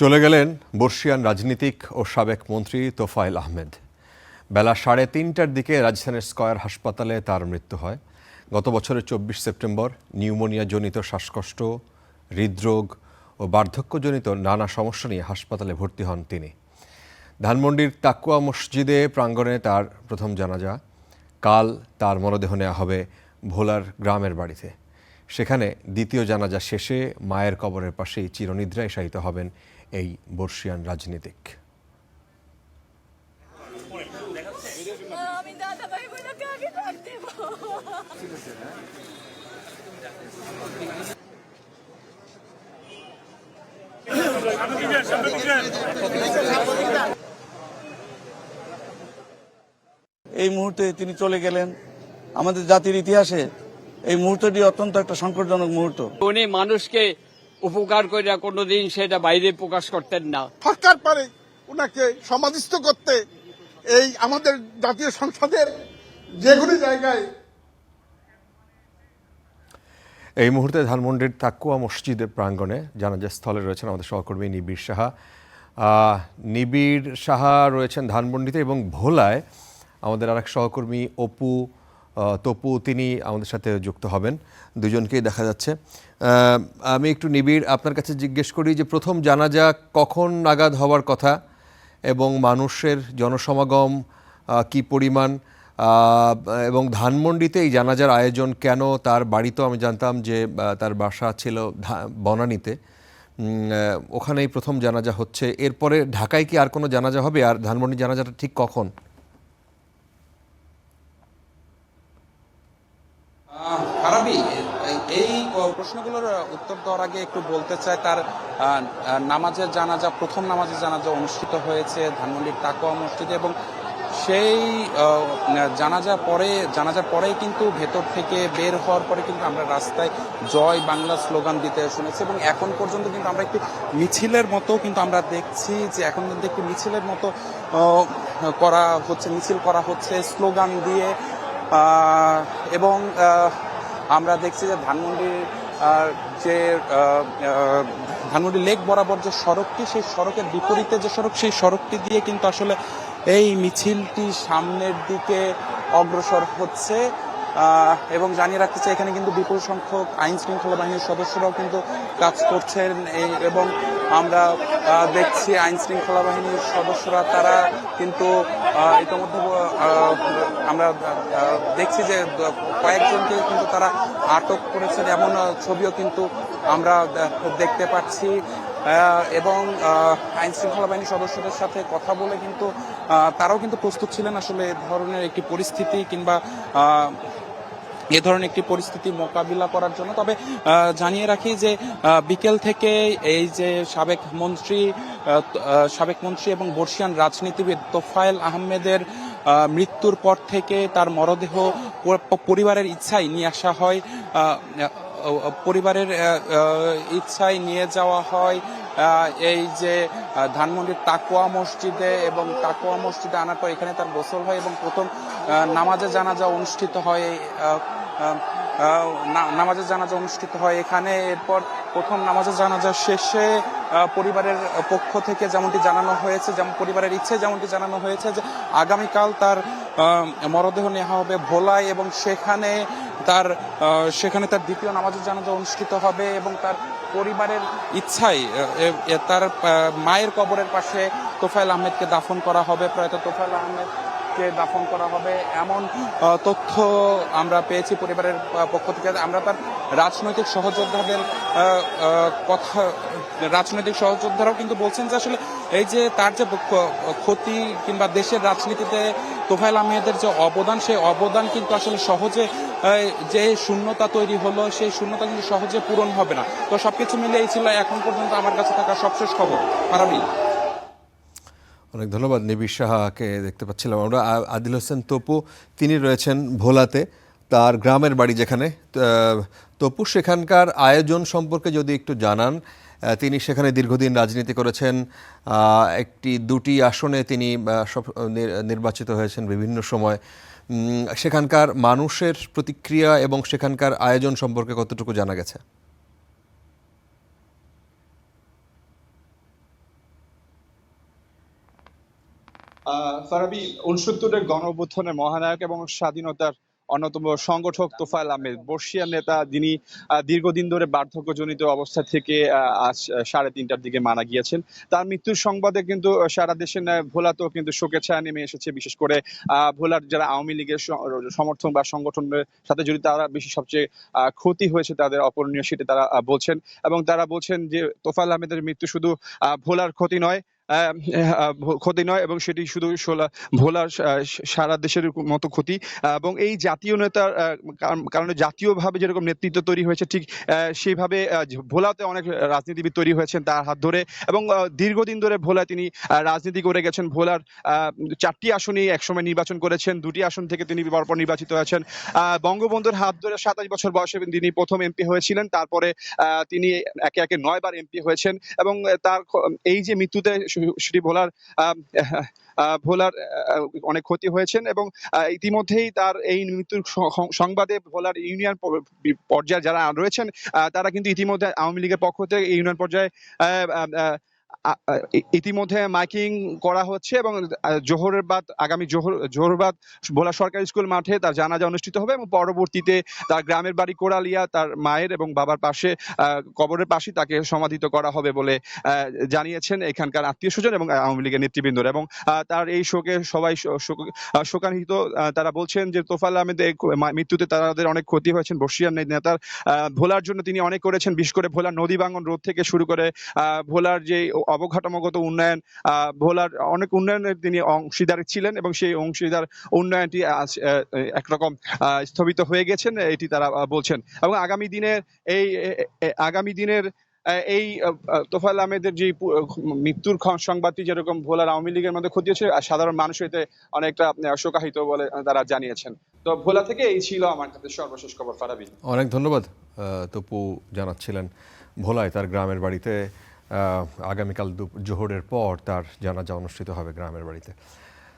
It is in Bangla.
চলে গেলেন বর্ষিয়ান রাজনীতিক ও সাবেক মন্ত্রী তোফায়েল আহমেদ। বেলা 3:30টার দিকে রাজধানীর স্কয়ার হাসপাতালে তার মৃত্যু হয়। গত বছরের 24 সেপ্টেম্বর নিউমোনিয়াজনিত শ্বাসকষ্ট, হৃদরোগ ও বার্ধক্যজনিত নানা সমস্যা নিয়ে হাসপাতালে ভর্তি হন তিনি। ধানমন্ডির তাকুয়া মসজিদে প্রাঙ্গণে তার প্রথম জানাজা। কাল তার মরদেহ নেওয়া হবে ভোলার গ্রামের বাড়িতে। সেখানে দ্বিতীয় জানাজা শেষে মায়ের কবরের পাশেই চিরনিদ্রায় শায়িত হবেন এই বর্ষিয়ান রাজনীতিক। এই মুহূর্তে তিনি চলে গেলেন। আমাদের জাতির ইতিহাসে এই মুহূর্তটি অত্যন্ত একটা সংকটজনক মুহূর্ত। উনি মানুষকে উপকার করে কোনোদিন সেটা বাইরে প্রকাশ করতেন না। সরকার পারে ওনাকে সমাধিস্থ করতে এই আমাদের জাতীয় সংসদের যেগুলি জায়গায়। এই মুহূর্তে ধানমন্ডির তাকুয়া মসজিদের প্রাঙ্গণে জানাজা স্থলে রয়েছেন আমাদের সহকর্মী নিবিড় সাহা। নিবিড় সাহা রয়েছেন ধানমন্ডিতে, এবং ভোলায় আমাদের আরেক সহকর্মী তপু তিনি আমাদের সাথে যুক্ত হবেন। দুজনকেই দেখা যাচ্ছে। আমি একটু নিবিড় আপনার কাছে জিজ্ঞেস করি যে প্রথম জানাজা কখন নাগাদ হওয়ার কথা এবং মানুষের জনসমাগম কি পরিমাণ, এবং ধানমন্ডিতে এই জানাজার আয়োজন কেন? তার বাড়ি তো আমি জানতাম যে তার বাসা ছিল বনানীতে, ওখানেই প্রথম জানাজা হচ্ছে। এরপরে ঢাকায় কি আর কোনো জানাজা হবে? আর ধানমন্ডির জানাজাটা ঠিক কখন? এই প্রশ্নগুলোর উত্তর দেওয়ার আগে একটু বলতে চাই, তার নামাজের জানাজা, প্রথম নামাজের জানাজা অনুষ্ঠিত হয়েছে ধানমন্ডির তাকুয়া মসজিদে, এবং সেই জানাজার পরেই কিন্তু ভেতর থেকে বের হওয়ার পরে কিন্তু আমরা রাস্তায় জয় বাংলা স্লোগান দিতে শুনেছি, এবং এখন পর্যন্ত কিন্তু আমরা একটি মিছিলের মতো কিন্তু আমরা দেখছি যে এখন কিন্তু একটি মিছিলের মতো মিছিল করা হচ্ছে স্লোগান দিয়ে। এবং আমরা দেখছি যে ধানমন্ডি লেক বরাবর যে সড়কটি, সেই সড়কের বিপরীতে যে সড়ক, সেই সড়কটি দিয়ে কিন্তু আসলে এই মিছিলটি সামনের দিকে অগ্রসর হচ্ছে। এবং জানিয়ে রাখতে চাই, এখানে কিন্তু বিপুল সংখ্যক আইন শৃঙ্খলা বাহিনীর সদস্যরাও কিন্তু কাজ করছেন, এবং আমরা দেখছি আইন শৃঙ্খলা বাহিনীর সদস্যরা তারা কিন্তু ইতিমধ্যে আমরা দেখছি যে কয়েকজনকে কিন্তু তারা আটক করেছেন, এমন ছবিও কিন্তু আমরা দেখতে পাচ্ছি। এবং আইন শৃঙ্খলা বাহিনীর সদস্যদের সাথে কথা বলে কিন্তু তারাও কিন্তু প্রস্তুত ছিলেন আসলে এ ধরনের একটি পরিস্থিতি কিংবা এ ধরনের একটি পরিস্থিতি মোকাবিলা করার জন্য। তবে জানিয়ে রাখি যে বিকেল থেকে এই যে সাবেক মন্ত্রী এবং বর্ষিয়ান রাজনীতিবিদ তোফায়েল আহমেদের মৃত্যুর পর থেকে তার মরদেহ পরিবারের ইচ্ছায় নিয়ে আসা হয়, পরিবারের ইচ্ছায় নিয়ে যাওয়া হয় এই যে ধানমন্ডির তাকুয়া মসজিদে, এবং তাকুয়া মসজিদে আনার পর এখানে তার গোসল হয় এবং প্রথম নামাজে জানাজা অনুষ্ঠিত হয় এখানে। এরপর প্রথম নামাজে জানাজা শেষে পরিবারের পক্ষ থেকে যেমনটি জানানো হয়েছে, পরিবারের ইচ্ছে যেমনটি জানানো হয়েছে যে আগামীকাল তার মরদেহ নেওয়া হবে ভোলায়, এবং সেখানে তার দ্বিতীয় নামাজের জানাজা অনুষ্ঠিত হবে, এবং তার পরিবারের ইচ্ছায় তার মায়ের কবরের পাশে তোফায়েল আহমেদকে দাফন করা হবে, প্রয়াত তোফায়েল আহমেদকে দাফন করা হবে, এমন তথ্য আমরা পেয়েছি পরিবারের পক্ষ থেকে। আমরা তার রাজনৈতিক সহযোদ্ধারাও কিন্তু বলছেন যে আসলে এই যে তার যে ক্ষতি কিংবা দেশের রাজনীতিতে তোফায়েল আহমেদের যে অবদান, সেই অবদান কিন্তু আসলে সহজে যে শূন্যতা তৈরি হলো, সেই শূন্যতা কিন্তু সহজে পূরণ হবে না। তো সবকিছু মিলে এই ছিল এখন পর্যন্ত আমার কাছে থাকা সবশেষ খবর। অনেক ধন্যবাদ নিবিড় সাহাকে। দেখতে পাচ্ছিলাম আমরা আদিল হোসেন তপু, তিনি রয়েছেন ভোলাতে, তার গ্রামের বাড়ি যেখানে। তপু, সেখানকার আয়োজন সম্পর্কে যদি একটু জানান। তিনি সেখানে দীর্ঘদিন রাজনীতি করেছেন, দুটি আসনে তিনি নির্বাচিত হয়েছেন বিভিন্ন সময়। সেখানকার মানুষের প্রতিক্রিয়া এবং সেখানকার আয়োজন সম্পর্কে কতটুকু জানা গেছে? ফারাবি ৬৯-এর গণ অভ্যুত্থানের মহানায়ক এবং স্বাধীনতার অন্যতম সংগঠক তোফায়েল আহমেদ বর্ষিয়ার নেতা, যিনি দীর্ঘদিন ধরে বার্ধক্যজনিত অবস্থা থেকে আজ 3:30টার দিকে মারা গিয়েছেন। তার মৃত্যুর সংবাদে কিন্তু সারা দেশের ন্যায় ভোলাতেও কিন্তু শোকের ছায়া নেমে এসেছে। বিশেষ করে ভোলার যারা আওয়ামী লীগের সমর্থন বা সংগঠনের সাথে জড়িত, তারা বেশি সবচেয়ে ক্ষতি হয়েছে তাদের অপূরণীয়, সেটা তারা বলছেন। এবং তারা বলছেন যে তোফায়েল আহমেদের মৃত্যু শুধু ভোলার ক্ষতি নয়, ক্ষতি নয়, এবং সেটি শুধু ভোলার সারা দেশের মতো ক্ষতি। এবং এই জাতীয় নেতার কারণে জাতীয়ভাবে যেরকম নেতৃত্ব তৈরি হয়েছে, ঠিক সেইভাবে ভোলাতে অনেক রাজনীতিবিদ তৈরি হয়েছেন তার হাত ধরে। এবং দীর্ঘদিন ধরে ভোলায় তিনি রাজনীতি করে গেছেন। ভোলার 4টি আসনেই একসময় নির্বাচন করেছেন, 2টি আসন থেকে তিনি পরপর নির্বাচিত হয়েছেন। বঙ্গবন্ধুর হাত ধরে 27 বছর বয়সে তিনি প্রথম এমপি হয়েছিলেন। তারপরে তিনি একে একে 9 বার এমপি হয়েছেন। এবং তার এই যে মৃত্যুতে সেটি ভোলার অনেক ক্ষতি হয়েছেন। এবং ইতিমধ্যেই তার এই মৃত্যুর সংবাদে ভোলার ইউনিয়ন পর্যায়ে যারা রয়েছেন, তারা কিন্তু ইতিমধ্যে আওয়ামী লীগের পক্ষ থেকে ইউনিয়ন পর্যায়ে ইতিমধ্যে মাইকিং করা হচ্ছে। এবং আগামী জোহরের বাদ ভোলা সরকারি স্কুল মাঠে তার জানাজা অনুষ্ঠিত হবে। এবং পরবর্তীতে তার গ্রামের বাড়ি কোড়ালিয়া, তার মায়ের এবং বাবার পাশে কবরের পাশে তাকে সমাধিত করা হবে বলে জানিয়েছেন এখানকার আত্মীয় স্বজন এবং আওয়ামী লীগের নেতৃবৃন্দরা। এবং তার এই শোকে সবাই শোকান্বিত। তারা বলছেন যে তোফায়েল আহমেদের মৃত্যুতে তাদের অনেক ক্ষতি হয়েছেন। বর্ষিয়ার নেতার ভোলার জন্য তিনি অনেক করেছেন। বিশেষ করে ভোলার নদী ভাঙন রোধ থেকে শুরু করে ভোলার যে অবকাঠামোগত উন্নয়ন, ভোলার অনেক উন্নয়নের তিনি অংশীদার ছিলেন। এবং সেই অংশীদার উন্নয়নটি একরকম স্থগিত হয়ে গেছেন, এটি তারা বলছেন। এবং আগামী দিনের এই তোফায়েল আহমেদের যে মৃত্যুর সংবাদটি যেরকম ভোলার আওয়ামী লীগের মধ্যে ক্ষতি হচ্ছে, আর সাধারণ মানুষ এতে অনেকটা শোকাহিত বলে তারা জানিয়েছেন। তো ভোলা থেকে এই ছিল আমার কাছে সর্বশেষ খবর। ফারাবি, অনেক ধন্যবাদ। তপু জানাচ্ছিলেন ভোলায় তার গ্রামের বাড়িতে আগামীকাল জোহরের পর তার জানাজা অনুষ্ঠিত হবে গ্রামের বাড়িতে।